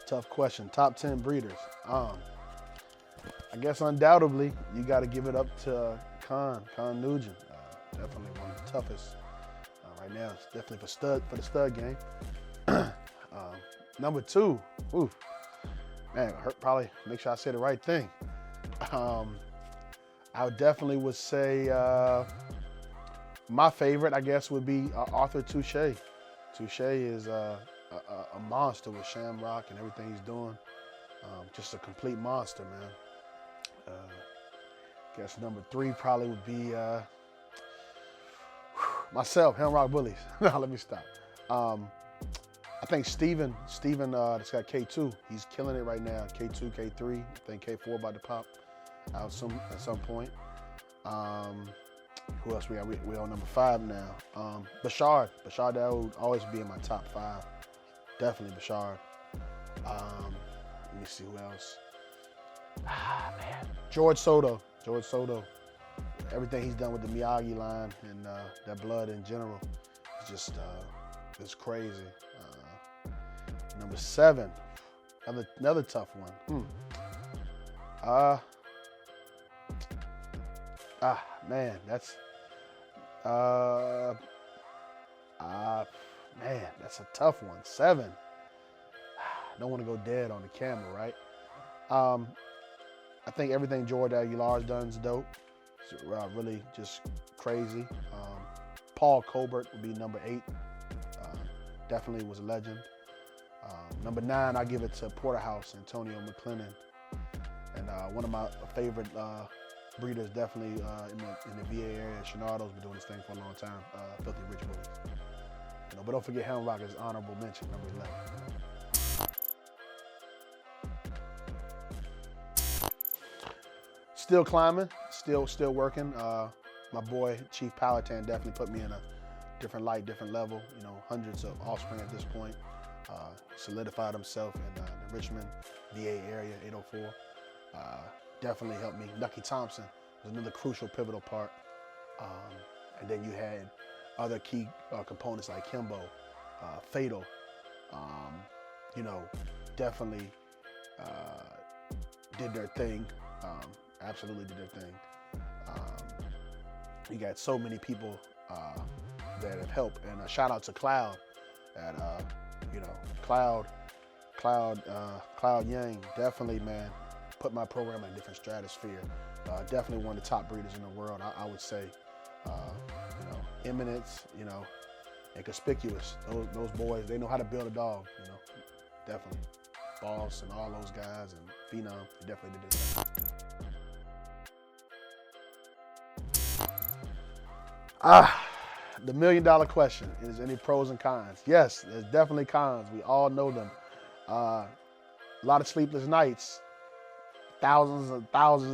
Tough question. Top 10 breeders. I guess undoubtedly you got to give it up to Con Nugent. Definitely one of the toughest right now. It's definitely for the stud game. Number 2, oof, man, probably make sure I say the right thing. I definitely would say my favorite, I guess, would be Arthur Touche. Touche is a monster with Shamrock and everything he's doing. Just a complete monster, man. Guess number 3 probably would be myself, Helmrock Bullies. No, let me stop. I think Steven that's got K2, he's killing it right now. K2, K3, I think K4 about to pop out at some point. Who else we got? We on number 5 now. Bashard, that would always be in my top 5. Definitely Bashard. Let me see who else. Man. George Soto. Everything he's done with the Miyagi line and that blood in general is just it's crazy. Number 7, another tough one. Man, that's man, that's a tough one. 7. Don't want to go dead on the camera, right? I think everything George Aguilar's done is dope. It's really just crazy. Paul Colbert would be number 8. Definitely was a legend. Number 9, I give it to Porterhouse, Antonio McLennan. And one of my favorite breeders, definitely in the VA area. Shenardo's been doing this thing for a long time. Filthy Rich Bullies. But don't forget Helmrock is honorable mention, number 11. Still climbing, still working. My boy Chief Palatine definitely put me in a different light, different level. Hundreds of offspring at this point. Solidified himself in the Richmond, VA area, 804. Definitely helped me. Nucky Thompson was another crucial, pivotal part. And then you had other key components like Kimbo, Fatal. Definitely did their thing. Absolutely did their thing. You got so many people that have helped, and a shout out to Cloud. Cloud Yang, definitely, man, put my program in a different stratosphere. Definitely one of the top breeders in the world, I would say. Eminence, and conspicuous. Those boys, they know how to build a dog. Definitely. Boss and all those guys and Phenom, they definitely did this. The $1 million question, is there any pros and cons? Yes, there's definitely cons. We all know them. A lot of sleepless nights, thousands of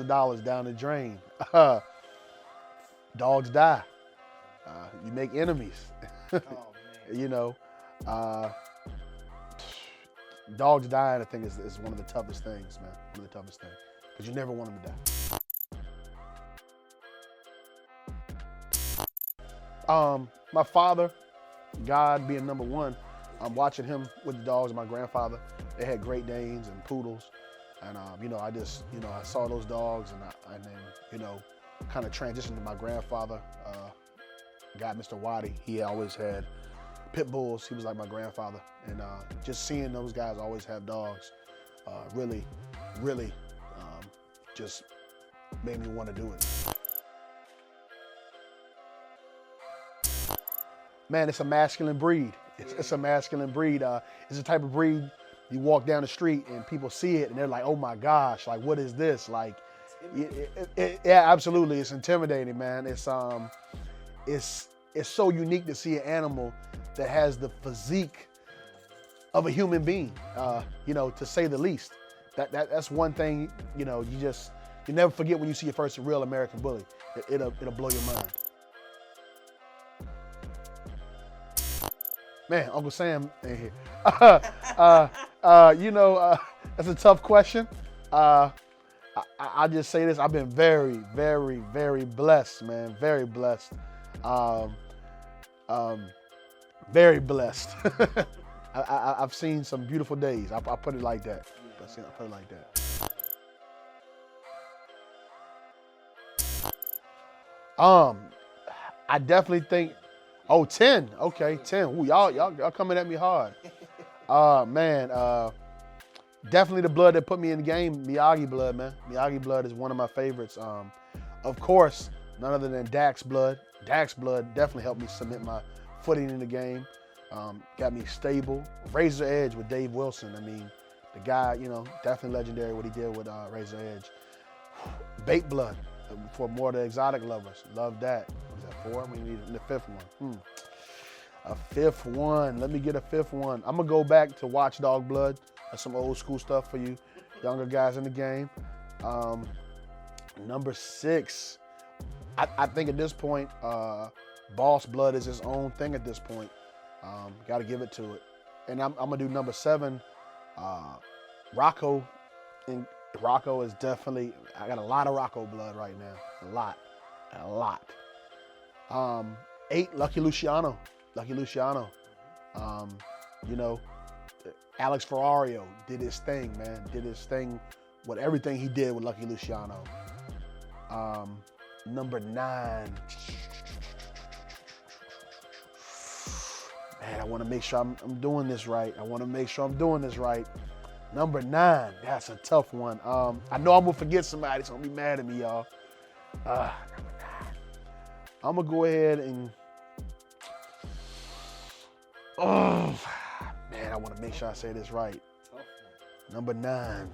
dollars down the drain. Dogs die. You make enemies. Dogs dying, I think, is one of the toughest things, man. One of the toughest things, because you never want them to die. My father, God being number 1, I'm watching him with the dogs. My grandfather, they had Great Danes and Poodles, and I saw those dogs, and then kind of transitioned to my grandfather. God, Mr. Waddy, he always had pit bulls. He was like my grandfather, and just seeing those guys always have dogs, really, just made me want to do it. Man, it's a masculine breed. It's a masculine breed. It's the type of breed you walk down the street and people see it and they're like, oh my gosh, like, what is this? Like, yeah, absolutely. It's intimidating, man. It's so unique to see an animal that has the physique of a human being, to say the least. That's one thing, you never forget when you see your first real American bully. It'll blow your mind. Man, Uncle Sam in here. That's a tough question. I just say this, I've been very, very, very blessed, man. Very blessed. Very blessed. I've seen some beautiful days. I put it like that. I put it like that. I definitely think. Oh, 10. Okay, 10. Ooh, y'all coming at me hard. Man. Definitely the blood that put me in the game, Miyagi blood, man. Miyagi blood is one of my favorites. Of course, none other than Dax blood. Dax blood definitely helped me cement my footing in the game. Got me stable. Razor Edge with Dave Wilson. I mean, the guy, definitely legendary what he did with Razor Edge. Bait blood for more of the exotic lovers. Love that. Was that 4? We need the 5th one. A 5th one. Let me get a 5th one. I'm going to go back to Watchdog blood. That's some old school stuff for you younger guys in the game. Number 6. I think at this point, Boss blood is his own thing at this point. Got to give it to it. And I'm going to do number 7. Rocco. And Rocco is definitely, I got a lot of Rocco blood right now. A lot. 8, Lucky Luciano. Alex Ferrario did his thing, man. Did his thing with everything he did with Lucky Luciano. Number 9. Man, I want to make sure I'm doing this right. Number 9, that's a tough one. I know I'm going to forget somebody, so don't be mad at me, y'all. Number 9. I'm going to go ahead and... Oh, man, I want to make sure I say this right. Number 9.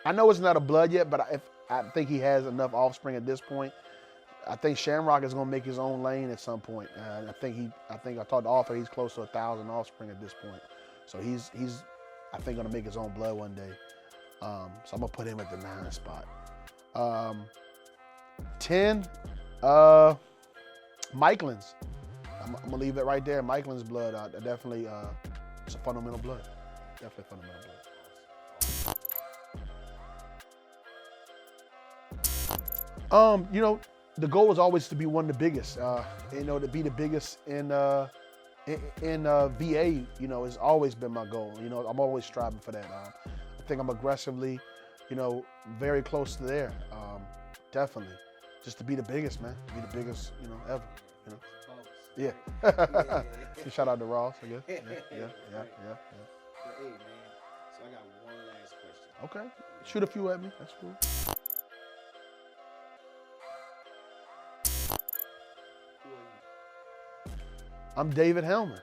I know it's not a blood yet, but I think he has enough offspring at this point. I think Shamrock is going to make his own lane at some point. I think I talked to author, he's close to 1,000 offspring at this point. So he's I think going to make his own blood one day. So I'm going to put him at the 9 spot. 10, Michaelin's. I'm going to leave it right there. Michaelin's blood, definitely, it's a fundamental blood. Definitely fundamental blood. The goal is always to be one of the biggest. To be the biggest in VA, has always been my goal. I'm always striving for that. I think I'm aggressively, very close to there. Definitely. Just to be the biggest, man. To be the biggest, ever. Yeah. Shout out to Ross, I guess. Yeah. But hey, man. So I got one last question. Okay. Shoot a few at me. That's cool. I'm David Helmer.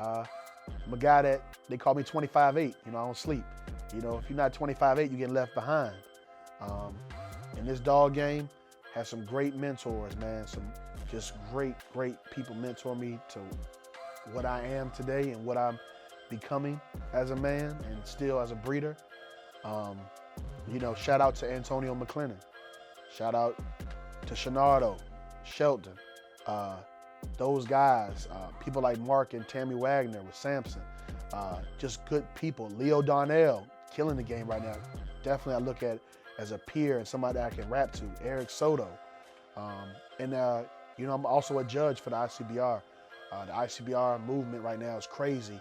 I'm a guy that they call me 25-8. I don't sleep. If you're not 25-8, you get left behind. In this dog game, had some great mentors, man. Some just great people mentor me to what I am today and what I'm becoming as a man and still as a breeder. Shout out to Antonio McLennan. Shout out to Shenardo, Shelton. Those guys, people like Mark and Tammy Wagner with Samson, just good people. Leo Darnell, killing the game right now. Definitely I look at as a peer and somebody I can rap to. Eric Soto. I'm also a judge for the ICBR. The ICBR movement right now is crazy.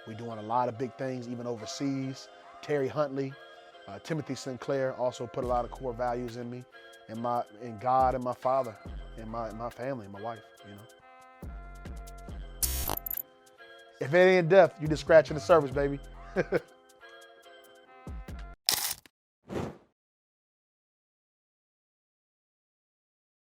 We're doing a lot of big things, even overseas. Terry Huntley, Timothy Sinclair also put a lot of core values in me, in God and my father, and my family, and my wife, If it ain't death, you just scratching the surface, baby.